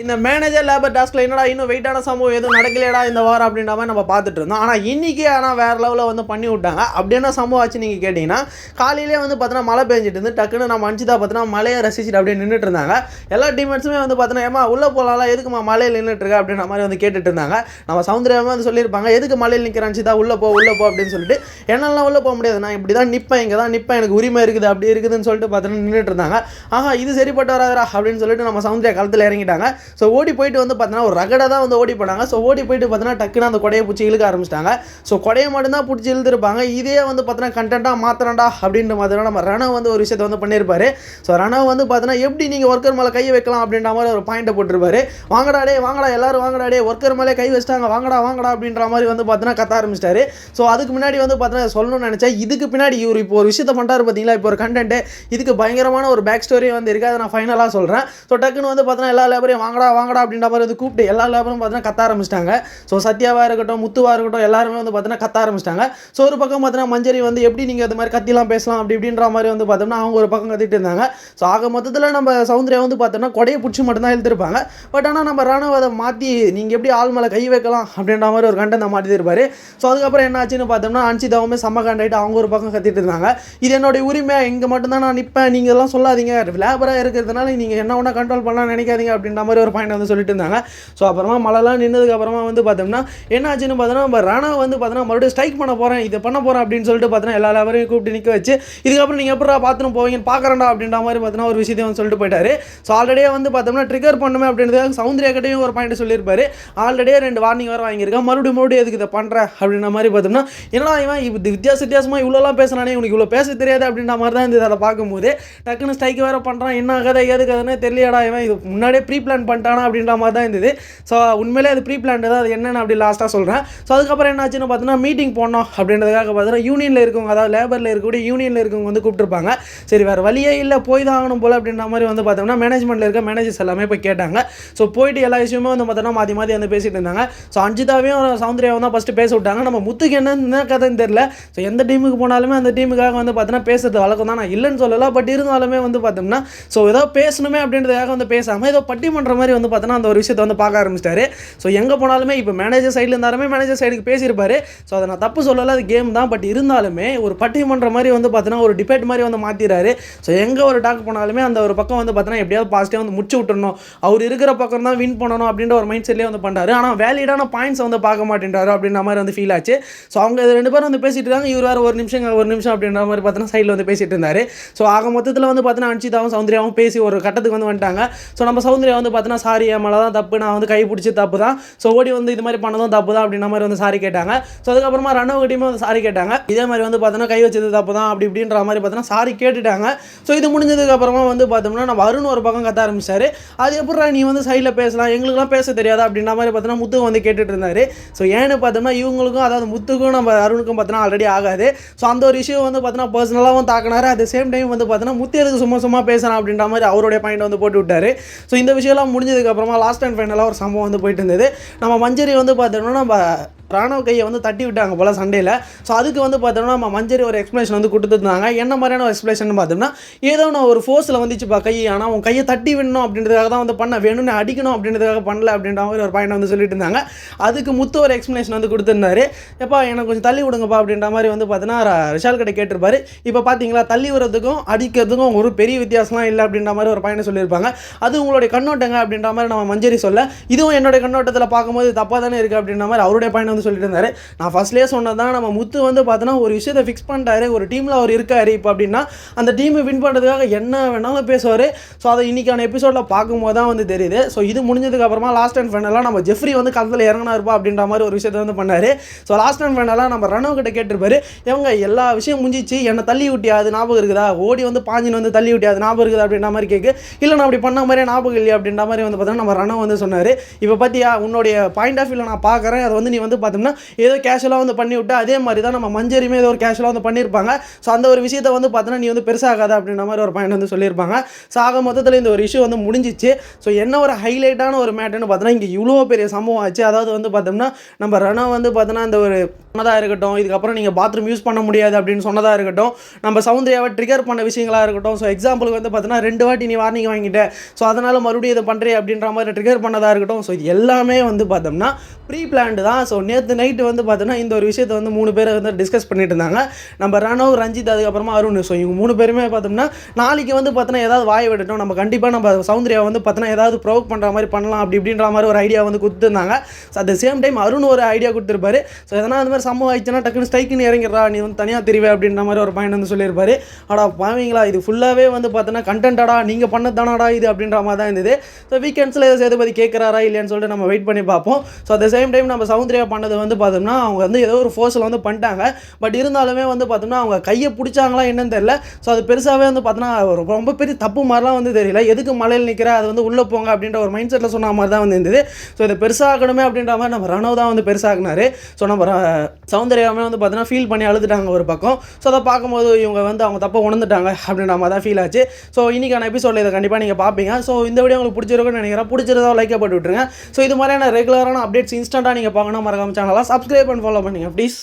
இந்த manager labour டாஸ்கில் என்னடா இன்னும் வெயிட்டான சம்பவம் எதுவும் நடக்கலையடா இந்த வாரம் அப்படின்ற மாதிரி நம்ம பார்த்துட்டு இருந்தோம். ஆனால் இன்றைக்கி வேறு லெவலில் வந்து பண்ணி விட்டாங்க. அப்படி என்ன சம்பவம் ஆச்சு நீங்கள் கேட்டிங்கன்னா, காலையிலே வந்து பார்த்தீங்கன்னா மழை பெஞ்சிட்டு இருந்து டக்குன்னு நம்ம அஞ்சிதா பார்த்தீங்கன்னா மழையை ரசிச்சுட்டு அப்படியே நின்றுட்டு இருந்தாங்க. எல்லா டீம்மேட்ஸுமே வந்து பார்த்தீங்கன்னா ஏமா உள்ளே போகலாம், எதுக்குமா மழையில் நின்றுட்டுருக்க அப்படின்ற மாதிரி வந்து கேட்டுட்டு இருந்தாங்க. நம்ம சௌந்தர்யாவே வந்து சொல்லியிருப்பாங்க, எதுக்கு மழையில் நிற்கிற அஞ்சிதா உள்ளே போ அப்படின்னு சொல்லிட்டு. என்னெல்லாம் உள்ளே போக முடியாது, நான் இப்படி தான் நிற்பேன், இங்கே தான் நிற்பேன், எனக்கு உரிமை இருக்குது அப்படி இருக்குதுன்னு சொல்லிட்டு பார்த்தீங்கன்னா நின்றுட்டு இருந்தாங்க. இது சரிப்பட்டு வராதரா அப்படின்னு சொல்லிட்டு நம்ம சௌந்தர்யா களத்தில் இறங்கிட்டாங்க. ஸோ ஓடி போயிட்டு வந்து பார்த்தீங்கன்னா ஒரு ரகடை தான் வந்து ஓடி போனாங்க. ஸோ ஓடி போயிட்டு பார்த்தீங்கன்னா டக்குன்னு அந்த கொடையை பிடிச்சி இழுக்க ஆரம்பிச்சிட்டாங்க. ஸோ கொடையை மட்டும்தான் பிடிச்சி இழுத்துருப்பாங்க. இதே வந்து பார்த்தீங்கன்னா கண்டென்ட்டாக மாத்திரண்டா அப்படின்ற மாதிரி நம்ம ரணவ் வந்து ஒரு விஷயத்தை வந்து பண்ணியிருப்பாரு. ஸோ ரணவ் வந்து பார்த்தீங்கன்னா எப்படி நீங்கள் ஒர்க்கர் மேலே கை வைக்கலாம் அப்படின்ற மாதிரி ஒரு பாயிண்ட்டை போட்டிருப்பாரு. வாங்கடா எல்லாரும் வாங்கடா ஒர்க்கர் மேலே கை வச்சிட்டாங்க, வாங்கடா அப்படின்ற மாதிரி வந்து பார்த்தீங்கன்னா கத்த ஆரம்பிச்சிட்டாரு. ஸோ அதுக்கு முன்னாடி வந்து பார்த்தீங்கன்னா சொல்லணும்னு நினச்சேன், இதுக்கு பின்னாடி இவர் இப்போ ஒரு விஷயத்தை பண்ணுறாரு பார்த்தீங்களா, இப்போ ஒரு கண்டென்ட்டு, இதுக்கு பயங்கரமான ஒரு பேக் ஸ்டோரி வந்து இருக்குது. அதை நான் ஃபைனலாக சொல்கிறேன். ஸோ டக்குன்னு வந்து பார்த்தீங்கன்னா எல்லா லேபரையும் வாங்கடா அப்படின்ற மாதிரி வந்து கூப்பிட்டு எல்லா லேபரும் பார்த்தீங்கன்னா கத்த ஆரம்பிச்சிட்டாங்க. ஸோ சத்யாவாக இருக்கட்டும், முத்துவாக இருக்கட்டும், எல்லாருமே வந்து பார்த்தீங்கன்னா கத்த ஆரம்பிச்சிட்டாங்க. ஸோ ஒரு பக்கம் பார்த்தீங்கன்னா மஞ்சரி வந்து எப்படி நீங்கள் அது மாதிரி கத்திலாம் பேசலாம் அப்படின்ற மாதிரி வந்து பார்த்தோம்னா அவங்க ஒரு பக்கம் கத்திட்டு இருந்தாங்க. ஸோ ஆக மொத்தத்தில் நம்ம சௌந்தர்யா வந்து பார்த்தோம்னா கொடையை பிடிச்சி மட்டும்தான் எழுதிருப்பாங்க. பட் ஆனால் நம்ம ரணவ் அதை மாற்றி நீங்கள் எப்படி ஆள் மேலே கை வைக்கலாம் அப்படின்ற மாதிரி ஒரு கண்டென்ட் மாற்றி இருப்பார். ஸோ அதுக்கப்புறம் என்ன ஆச்சுன்னு பார்த்தோம்னா அன்சிதாவுமே செம்ம கண்டாயிட்டு அவங்க ஒரு பக்கம் கத்திட்டு இருந்தாங்க. இது என்னுடைய உரிமை, இங்கே மட்டும்தான் நான் நிற்பேன், நீங்கள் எல்லாம் சொல்லாதீங்க, லேபராக இருக்கிறதுனால நீங்கள் என்ன ஒன்றா கண்ட்ரோல் பண்ணலாம் நினைக்காதீங்க அப்படின்ற மாதிரி ஒரு பாயிண்ட் வந்து சொல்லிட்டு இருந்தாங்க. ஸோ அப்புறமா மழைலாம் நின்றதுக்கு அப்புறமா வந்து பார்த்தோம்னா என்ன ஆச்சுன்னு பார்த்தோன்னா நம்ம ரணவ் வந்து பார்த்தோன்னா மறுபடியும் ஸ்ட்ரைக் பண்ண போகிறேன், இதை பண்ண போகிறேன் அப்படின்னு சொல்லிட்டு பார்த்தோன்னா எல்லா லேபரையும் கூப்பிட்டு நிற்க வச்சு, இதுக்கப்புறம் நீங்கள் எப்படா பாத்ரூம் போவீங்கன்னு பார்க்குறேன்டா அப்படின்ற மாதிரி பார்த்தோன்னா ஒரு விஷயத்தை வந்து சொல்லிட்டு போயிட்டாரு. ஸோ ஆல்ரெடியே வந்து பார்த்தோம்னா ட்ரிகர் பண்ணுமே அப்படின்றதுக்காக சௌந்தர்யா கிட்டையும் ஒரு பாயிண்ட் சொல்லியிருப்பாரு. ஆல்ரெடியே 2 வார்னிங் வேறு வாங்கியிருக்கேன், மறுபடியும் எதுக்கு இதை பண்ணுறேன் அப்படின்ற மாதிரி பார்த்தோம்னா என்னடா இவன் இது வித்தியாசமாக இவ்வளோலாம் பேசுனானே, உனக்கு இவ்வளோ பேச தெரியாது அப்படின்ற மாதிரி தான் இந்த அதை பார்க்கும்போது டக்குன்னு ஸ்ட்ரைக் வேறு பண்ணுறான், என்ன கதை ஏது கதைன்னு தெரியலடா, இவன் இது முன்னாடியே ப்ரீ பிளான் பண்ணிட்டானா அப்படின்ற மாதிரி தான் இருந்தது. ஸோ உண்மையிலே அது ப்ரீ பிளான் தான், அது என்னென்னு அப்படி லாஸ்ட்டாக சொல்கிறேன். ஸோ அதுக்கப்புறம் என்ன ஆச்சுன்னு பார்த்தோன்னா மீட்டிங் போனோம் அப்படின்றதுக்காக பார்த்தோன்னா யூனியனில் இருக்கவங்க, அதாவது லேபரில் இருக்கக்கூடிய யூனியனில் இருக்கவங்க வந்து கூப்பிட்டுருப்பாங்க. சரி வேறு வழியே இல்லை, போய் தான் ஆகணும் போல் அப்படின்ற மாதிரி வந்து பார்த்தோம்னா மேனேஜ்மெண்ட்டில் இருக்க மேனேஜர்ஸ் எல்லாமே போய் கேட்டாங்க. ஸோ போயிட்டு எல்லா விஷயமும் வந்து பார்த்தோன்னா மாற்றி வந்து பேசிகிட்டு இருந்தாங்க. ஸோ அஞ்சிதாவையும் சௌந்தர்யாவும் தான் ஃபஸ்ட்டு பேச விட்டாங்க. நம்ம முத்துக்கு என்ன கதைன்னு தெரியல. ஸோ எந்த டீமுக்கு போனாலுமே அந்த டீமுக்காக வந்து பார்த்தோன்னா பேசுறது வழக்கம் தான், நான் இல்லைன்னு சொல்லலாம். பட் இருந்தாலுமே வந்து பார்த்தோம்னா ஸோ ஏதோ பேசணுமே அப்படின்றதுக்காக வந்து பேசாமல் ஏதோ பட்டிமன்ற மாதிரி வந்து பார்த்தோன்னா அந்த ஒரு விஷயத்தை வந்து பார்க்க ஆரம்பிச்சிட்டாரு. ஸோ எங்கே போனாலுமே இப்போ மேனேஜர் சைடில் இருந்தாலுமே மேனேஜர் சைடுக்கு பேசியிருப்பாரு. ஸோ அதை நான் தப்பு சொல்லலை, அது கேம் தான். பட் இருந்தாலுமே ஒரு பட்டிமன்ற மாதிரி வந்து பார்த்தோன்னா ஒரு டிபேட் மாதிரி வந்து மாற்றிடுறாரு. ஸோ எங்கே ஒரு டாக் போனாலுமே அந்த ஒரு பக்கம் வந்து பார்த்தோன்னா எப்படியாவது பாசிட்டிவாக வந்து முடிச்சு விட்டுறணும், அவர் இருக்கிற பக்கம் தான் வின் பண்ணணும் அப்படின்ற ஒரு மைண்ட் செட்லேயே வந்து பண்ணுறாரு. ஆனால் வேலிடான பாயிண்ட்ஸ் வந்து பார்க்க மாட்டேன்றாரு அப்படின்ற மாதிரி வந்து ஃபீல் ஆச்சு. ஸோ அவங்க 2 பேரும் வந்து பேசிட்டு இருக்காங்க, இவர் வேறு ஒரு நிமிஷம் அப்படின்ற மாதிரி பார்த்தோன்னா சைடில் வந்து பேசிட்டு இருந்தார். ஸோ ஆக மொத்தத்தில் வந்து பார்த்தோன்னா அன்சிதாவும் சௌந்தர்யாவும் பேசி ஒரு கட்டத்துக்கு வந்து வந்துட்டாங்க. ஸோ நம்ம சௌந்தர்யா வந்து பார்த்தோன்னா சாரி என் மேலே தான் தப்பு, நான் வந்து கை பிடிச்சி தப்பு தான், ஸோ ஓடி வந்து இது மாதிரி பண்ணதும் தப்பு தான் அப்படின்ற மாதிரி வந்து சாரி கேட்டாங்க. ஸோ அதுக்கப்புறமா ரணவ் கிட்டையுமே வந்து சாரி கேட்டாங்க. இதே மாதிரி வந்து பார்த்தோன்னா கை வச்சது தப்பு தான் அப்படின்ற மாதிரி பார்த்தோன்னா சாரி கேட்டுட்டாங்க. ஸோ இது முடிஞ்சதுக்கப்புறமா வந்து பார்த்தோம்னா நம்ம அருண் ஒரு பக்கம் கத்த ஆரம்பிச்சாரு. அது எப்படா நீ வந்து சைடில் பேசலாம், எங்களுக்குலாம் பேச தெரியாதா அப்படின்ற மாதிரி பார்த்தோன்னா முத்து வந்து கேட்டுட்டு இருந்தார். ஸோ ஏன்னு பார்த்தோம்னா இவங்களுக்கும் அதாவது முத்துக்கும் நம்ம அருணுக்கும் பார்த்தோன்னா ஆல்ரெடி ஆகாது. ஸோ அந்த ஒரு விஷயம் வந்து பார்த்தோன்னா பர்சனலாகவும் தாக்கினார். அட் சேம் டைம் வந்து பார்த்தோன்னா முத்து எதுக்கு சும்மா பேசலாம் அப்படின்ற மாதிரி அவருடைய பாயிண்ட் வந்து போட்டு விட்டார். ஸோ இந்த விஷயம்லாம் முடிஞ்சதுக்கப்புறமா லாஸ்ட் அண்ட் ஃபைனலாக ஒரு சம்பவம் வந்து போயிட்டு இருந்தது. நம்ம மஞ்சரி வந்து பார்த்தோம்னா நம்ம ராணுவ கையை வந்து தட்டி விட்டாங்க போல் சண்டையில். ஸோ அதுக்கு வந்து பார்த்தோம்னா நம்ம மஞ்சரி ஒரு எக்ஸ்பிளேஷன் வந்து கொடுத்துருந்தாங்க. என்ன மாதிரியான ஒரு எக்ஸ்பிளேஷன் பார்த்தோம்னா, ஏதோ நான் ஒரு ஃபோர்ஸில் வந்துச்சுப்பா கை, ஆனால் உன் கையை தட்டி விடணும் அப்படின்றதுக்காக தான் வந்து பண்ண, வேணும்னு அடிக்கணும் அப்படின்றதுக்காக பண்ணல அப்படின்ற மாதிரி ஒரு பாயிண்ட் வந்து சொல்லிட்டு இருந்தாங்க. அதுக்கு முத்து ஒரு எக்ஸ்பிளேஷன் வந்து கொடுத்துருந்தாரு. எப்பா எனக்கு கொஞ்சம் தள்ளி விடுங்கப்பா அப்படின்ற மாதிரி வந்து பார்த்தோன்னா ரிஷால் கிட்ட கேட்டிருப்பாரு. இப்போ பார்த்தீங்களா தள்ளி விடுறதுக்கும் அடிக்கிறதுக்கும் ஒரு பெரிய வித்தியாசம்லாம் இல்லை அப்படின்ற மாதிரி ஒரு பாயிண்ட் சொல்லியிருப்பாங்க. அது உங்களுடைய கண்ணோட்டங்க அப்படின்ற மாதிரி நம்ம மஞ்சரி சொல்ல, இதுவும் என்னுடைய கண்ணோட்டத்தில் பார்க்கும்போது தப்பாக தானே இருக்குது அப்படின்ற மாதிரி அவருடைய பாயிண்ட் சொல்லிட்டு இருந்தாரு. நான் ஃபர்ஸ்ட்லேயே சொன்னதான், நம்ம முத்து வந்து பார்த்தோன்னா ஒரு விஷயத்தை ஃபிக்ஸ் பண்ணிட்டாரு, ஒரு டீமில் அவர் இருக்காரு இப்போ அப்படின்னா அந்த டீமை வின் பண்ணுறதுக்காக என்ன வேணாலும் பேசுவார். ஸோ அதை இன்றைக்கான எபிசோடில் பார்க்கும்போது தான் வந்து தெரியுது. ஸோ இது முடிஞ்சதுக்கப்புறமா லாஸ்ட் அண்ட் ஃபைனலாக நம்ம ஜெஃப்ரி வந்து களத்தில் இறங்கினா இருப்பா அப்படின்ற மாதிரி ஒரு விஷயத்தை வந்து பண்ணார். ஸோ லாஸ்ட் அண்ட் ஃபைனலாக நம்ம ரணவ் கிட்ட கேட்டிருப்பாரு, இவங்க எல்லா விஷயம் முடிஞ்சிச்சு, என்னை தள்ளி விட்டியா அது ஞாபகம் இருக்குதா, ஓடி வந்து பாஞ்சின்னு வந்து தள்ளி விட்டியா அது ஞாபகம் இருக்குதா அப்படின்ற மாதிரி கேட்கு. இல்லை நான் அப்படி பண்ண மாதிரியே ஞாபகம் இல்லையா அப்படின்ற மாதிரி வந்து பார்த்தோன்னா நம்ம ரணவ் வந்து சொன்னார். இப்போ பார்த்தியா உன்னுடைய பாயிண்ட் ஆஃப் வியூவில் நான் பார்க்குறேன், அதை வந்து நீ வந்து பார்த்தோம்னா ஏதோ கேஷுவலாக வந்து பண்ணி விட்டு அதே மாதிரி தான் நம்ம மஞ்சரியுமே ஏதோ ஒரு கேஷுவலாக வந்து பண்ணியிருப்பாங்க. ஸோ அந்த ஒரு விஷயத்தை வந்து பார்த்தோன்னா நீ வந்து பெருசாகாத அப்படின்ற மாதிரி ஒரு பாயிண்ட் வந்து சொல்லியிருப்பாங்க. ஸோ ஆக மொத்தத்தில் இந்த ஒரு இஷ்யூ வந்து முடிஞ்சிச்சு. ஸோ என்ன ஒரு ஹைலைட்டான ஒரு மேட்டர்னு பார்த்தோன்னா இங்கே இவ்வளோ பெரிய சம்பவம் ஆச்சு. அதாவது வந்து பார்த்தோம்னா நம்ம ரணா வந்து பார்த்தோன்னா இந்த ஒரு சொன்னதாக இருக்கட்டும், இதுக்கப்புறம் நீங்கள் பாத்ரூம் யூஸ் பண்ண முடியாது அப்படின்னு சொன்னதாக இருக்கட்டும், நம்ம சௌந்தர்யாவை ட்ரிகர் பண்ண விஷயங்களாக இருக்கட்டும். ஸோ எக்ஸாம்பிளுக்கு வந்து பார்த்தோன்னா 2 வாட்டி நீ வார்னிங் வாங்கிட்ட, ஸோ அதனால் மறுபடியும் இதை பண்ணுறே அப்படின்ற மாதிரி ட்ரிகர் பண்ணதாக இருக்கட்டும். ஸோ இது எல்லாமே வந்து பார்த்தோம்னா ப்ரீ பிளான்டு தான். ஸோ நேற்று நைட்டு வந்து பார்த்தோன்னா இந்த ஒரு விஷயத்தை வந்து 3 பேர் வந்து டிஸ்கஸ் பண்ணிட்டு இருந்தாங்க. நம்ம ரணவ், ரஞ்சித், அதுக்கப்புறமா அருண். ஸோ இவங்க 3 பேருமே பார்த்தோம்னா நாளைக்கு வந்து பார்த்தோன்னா ஏதாவது வாய் விடட்டும், நம்ம கண்டிப்பாக நம்ம சௌந்தர்யா வந்து பார்த்தோன்னா ஏதாவது ப்ரொவோக் பண்ணுற மாதிரி பண்ணலாம் அப்படி இப்படின்ற மாதிரி ஒரு ஐடியா வந்து கொடுத்துருந்தாங்க. So at the same time Arun ஒரு ஐடியா கொடுத்துருப்பாரு. ஸோ எதனா அந்த மாதிரி சம்பவம் ஆயிடுச்சுன்னா டக்குன்னு ஸ்ட்ரைக்குன்னு இறங்கிடுறா, நீ வந்து தனியாக தெரிவே அப்படின்ற மாதிரி ஒரு பாயிண்ட் வந்து சொல்லியிருப்பாரு. ஆடா பாவீங்களா, இது ஃபுல்லாகவே வந்து பார்த்தோன்னா கண்டென்ட்டாடா, நீங்கள் பண்ணதானாடா இது அப்படின்ற மாதிரி தான் இருந்தது. ஸோ வீக்கெண்ட்ஸில் சேதுபதி கேட்குறாரா இல்லையான்னு சொல்லிட்டு நம்ம வெயிட் பண்ணி பார்ப்போம். So at the same time நம்ம சௌந்தர்யா பண்ணது வந்து பார்த்தோம்னா அவங்க வந்து ஏதோ ஒரு ஃபோர்ஸில் வந்து பண்ணிட்டாங்க. பட் இருந்தாலுமே வந்து பார்த்தோம்னா அவங்க கையை பிடிச்சாங்களா என்னன்னு தெரியல. ஸோ அது பெருசாகவே வந்து பார்த்தோன்னா ரொம்ப பெரிய தப்பு மாதிரிலாம் வந்து தெரியல. எதுக்கு மலையில் நிற்கிற, அது வந்து உள்ளே போங்க அப்படின்ற ஒரு மைண்ட் செட்டில் சொன்ன மாதிரி தான் வந்து இருந்தது. ஸோ இதை பெருசாகணுமே அப்படின்ற மாதிரி நம்ம ரணவ் தான் வந்து பெருசாகினார். ஸோ நம்ம சௌந்தர்யாவே வந்து பார்த்தோன்னா ஃபீல் பண்ணி அழுதுட்டாங்க ஒரு பக்கம். ஸோ அதை பார்க்கும்போது இவங்க வந்து அவங்க தப்பை உணர்ந்துட்டாங்க அப்படின்ற மாதிரி தான் ஃபீல் ஆச்சு. ஸோ இன்றைக்கான எபிசோடில் இதை கண்டிப்பாக நீங்கள் பார்ப்பீங்க. ஸோ இந்த வீடியோ உங்களுக்கு பிடிச்சிருக்குன்னு நினைக்கிறேன். பிடிச்சிருந்தா லைக்கை போட்டு விட்டுருங்க. ஸோ இது மாதிரியான ரெகுலரான அப்டேட்ஸ் இன்ஸ்டண்ட்டாக நீங்கள் பார்க்கணும் மறக்காம சேனலாக சப்ஸ்கிரைப் பண்ணி ஃபாலோ பண்ணுங்கள் ப்ளீஸ்.